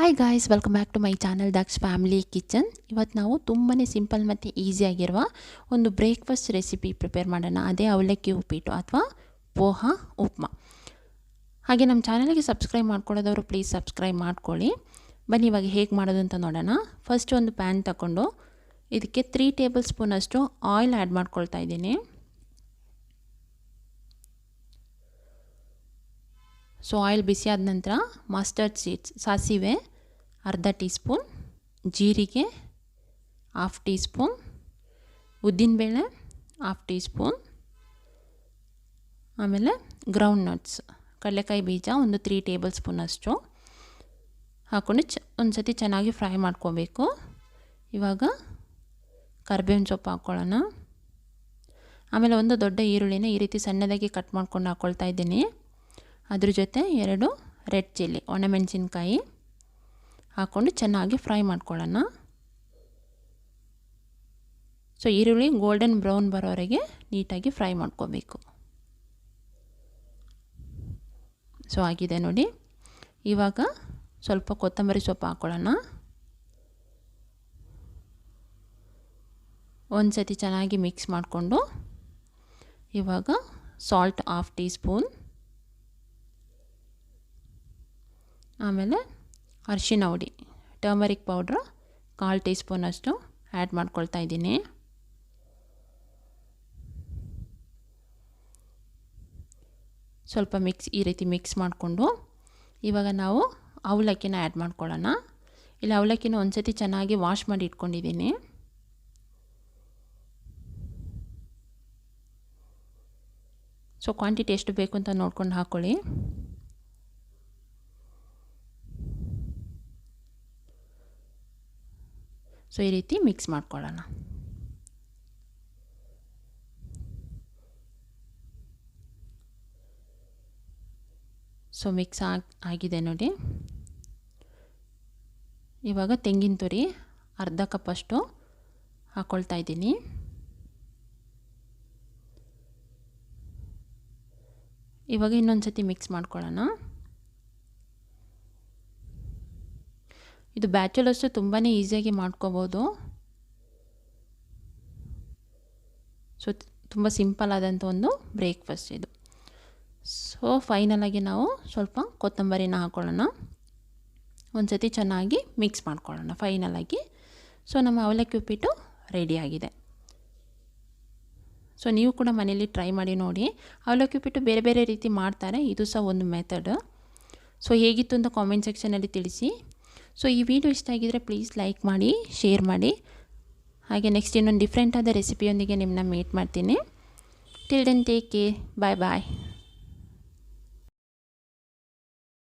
Hi guys, welcome back to my channel Daksha family kitchen. ಇವತ್ತು ನಾವು ತುಂಬಾ ಸಿಂಪಲ್ ಮತ್ತು ಈಸಿಯಾಗಿರುವ ಒಂದು ಬ್ರೇಕ್ಫಾಸ್ಟ್ ರೆಸಿಪಿ ಪ್ರಿಪೇರ್ ಮಾಡೋಣ. ಅದೇ ಅವಲಕ್ಕಿ ಉಪ್ಪಿಟ್ಟು ಅಥವಾ ಪೋಹಾ ಉಪ್ಮಾ. ಹಾಗೆ ನಮ್ಮ ಚಾನಲ್ಗೆ ಸಬ್ಸ್ಕ್ರೈಬ್ ಮಾಡ್ಕೊಳ್ಳೋದವರು ಪ್ಲೀಸ್ ಸಬ್ಸ್ಕ್ರೈಬ್ ಮಾಡ್ಕೊಳ್ಳಿ. ಬನ್ನಿ ಇವಾಗ ಹೇಗೆ ಮಾಡೋದು ಅಂತ ನೋಡೋಣ. ಫಸ್ಟ್ ಒಂದು ಪ್ಯಾನ್ ತಗೊಂಡು ಇದಕ್ಕೆ 3 ಟೇಬಲ್ ಸ್ಪೂನ್ ಅಷ್ಟು ಆಯಿಲ್ ಆ್ಯಡ್ ಮಾಡ್ಕೊಳ್ತಾ ಇದ್ದೀನಿ. ಸೊ ಆಯಿಲ್ ಬಿಸಿ ಆದ ನಂತರ ಮಸ್ಟರ್ಡ್ ಸೀಡ್ಸ್ ಸಾಸಿವೆ ಅರ್ಧ ಟೀ ಸ್ಪೂನ್, ಜೀರಿಗೆ ಹಾಫ್ ಟೀ ಸ್ಪೂನ್, ಉದ್ದಿನಬೇಳೆ ಹಾಫ್ ಟೀ ಸ್ಪೂನ್, ಆಮೇಲೆ ಗ್ರೌಂಡ್ ನಟ್ಸ್ ಕಡಲೆಕಾಯಿ ಬೀಜ ಒಂದು 3 ಟೇಬಲ್ ಸ್ಪೂನ್ ಅಷ್ಟು ಹಾಕ್ಕೊಂಡು ಒಂದು ಸತಿ ಚೆನ್ನಾಗಿ ಫ್ರೈ ಮಾಡ್ಕೋಬೇಕು. ಇವಾಗ ಕರಿಬೇವಿನ ಸೊಪ್ಪು ಹಾಕ್ಕೊಳ್ಳೋಣ. ಆಮೇಲೆ ಒಂದು ದೊಡ್ಡ ಈರುಳ್ಳಿನ ಈ ರೀತಿ ಸಣ್ಣದಾಗಿ ಕಟ್ ಮಾಡ್ಕೊಂಡು ಹಾಕ್ಕೊಳ್ತಾ ಇದ್ದೀನಿ. ಅದ್ರ ಜೊತೆ 2 ರೆಡ್ ಚಿಲ್ಲಿ ಒಣಮೆಣಸಿನ್ಕಾಯಿ ಹಾಕ್ಕೊಂಡು ಚೆನ್ನಾಗಿ ಫ್ರೈ ಮಾಡ್ಕೊಳ್ಳೋಣ. ಸೊ ಈರುಳ್ಳಿ ಗೋಲ್ಡನ್ ಬ್ರೌನ್ ಬರೋವರೆಗೆ ನೀಟಾಗಿ ಫ್ರೈ ಮಾಡ್ಕೋಬೇಕು. ಸೊ ಆಗಿದೆ ನೋಡಿ. ಇವಾಗ ಸ್ವಲ್ಪ ಕೊತ್ತಂಬರಿ ಸೊಪ್ಪು ಹಾಕ್ಕೊಳ್ಳೋಣ. ಒಂದು ಸತಿ ಚೆನ್ನಾಗಿ ಮಿಕ್ಸ್ ಮಾಡಿಕೊಂಡು ಇವಾಗ ಸಾಲ್ಟ್ ಹಾಫ್ ಟೀ ಸ್ಪೂನ್, ಆಮೇಲೆ ಅರಿಶಿನ ಹುಡಿ ಟರ್ಮರಿಕ್ ಪೌಡ್ರ್ 1/4 ಟೀ ಸ್ಪೂನ್ ಅಷ್ಟು ಆ್ಯಡ್ ಮಾಡ್ಕೊಳ್ತಾ ಇದ್ದೀನಿ. ಸ್ವಲ್ಪ ಈ ರೀತಿ ಮಿಕ್ಸ್ ಮಾಡಿಕೊಂಡು ಇವಾಗ ನಾವು ಅವಲಕ್ಕಿನ ಆ್ಯಡ್ ಮಾಡ್ಕೊಳ್ಳೋಣ. ಇಲ್ಲಿ ಅವಲಕ್ಕಿನ ಒಂದು ಸತಿ ಚೆನ್ನಾಗಿ ವಾಶ್ ಮಾಡಿ ಇಟ್ಕೊಂಡಿದ್ದೀನಿ. ಸೊ ಕ್ವಾಂಟಿಟಿ ಎಷ್ಟು ಬೇಕು ಅಂತ ನೋಡ್ಕೊಂಡು ಹಾಕ್ಕೊಳ್ಳಿ. ಸೊ ಈ ರೀತಿ ಮಿಕ್ಸ್ ಮಾಡ್ಕೊಳ್ಳೋಣ. ಸೊ ಮಿಕ್ಸ್ ಆಗಿದೆ ನೋಡಿ. ಇವಾಗ ತೆಂಗಿನ ತುರಿ ಅರ್ಧ ಕಪ್ ಅಷ್ಟು ಹಾಕ್ಕೊಳ್ತಾ ಇದ್ದೀನಿ. ಇವಾಗ ಇನ್ನೊಂದು ಸತಿ ಮಿಕ್ಸ್ ಮಾಡ್ಕೊಳ್ಳೋಣ. ಇದು ಬ್ಯಾಚುಲರ್ಸು ತುಂಬಾ ಈಸಿಯಾಗಿ ಮಾಡ್ಕೋಬೋದು. ಸೊ ತುಂಬ ಸಿಂಪಲ್ ಆದಂಥ ಒಂದು ಬ್ರೇಕ್ಫಾಸ್ಟ್ ಇದು. ಸೊ ಫೈನಲಾಗಿ ನಾವು ಸ್ವಲ್ಪ ಕೊತ್ತಂಬರಿನ ಹಾಕ್ಕೊಳ್ಳೋಣ. ಒಂದು ಸತಿ ಚೆನ್ನಾಗಿ ಮಿಕ್ಸ್ ಮಾಡ್ಕೊಳ್ಳೋಣ ಫೈನಲಾಗಿ. ಸೊ ನಮ್ಮ ಅವಲಕ್ಕಿ ಉಪ್ಪಿಟ್ಟು ರೆಡಿಯಾಗಿದೆ. ಸೊ ನೀವು ಕೂಡ ಮನೇಲಿ ಟ್ರೈ ಮಾಡಿ ನೋಡಿ. ಅವಲಕ್ಕಿ ಉಪ್ಪಿಟ್ಟು ಬೇರೆ ಬೇರೆ ರೀತಿ ಮಾಡ್ತಾರೆ, ಇದು ಸಹ ಒಂದು ಮೆಥಡ್. ಸೊ ಹೇಗಿತ್ತು ಅಂತ ಕಾಮೆಂಟ್ ಸೆಕ್ಷನಲ್ಲಿ ತಿಳಿಸಿ. ಸೊ ಈ ವಿಡಿಯೋ ಇಷ್ಟ ಆಗಿದರೆ ಪ್ಲೀಸ್ ಲೈಕ್ ಮಾಡಿ, ಶೇರ್ ಮಾಡಿ. ಹಾಗೆ ನೆಕ್ಸ್ಟ್ ಇನ್ನೊಂದು ಡಿಫ್ರೆಂಟ್ ಆದ ರೆಸಿಪಿಯೊಂದಿಗೆ ನಿಮ್ಮನ್ನ ಮೀಟ್ ಮಾಡ್ತೀನಿ. ಟಿಲ್ ದೆನ್ ಟೇಕ್ ಕೇರ್, ಬಾಯ್ ಬಾಯ್.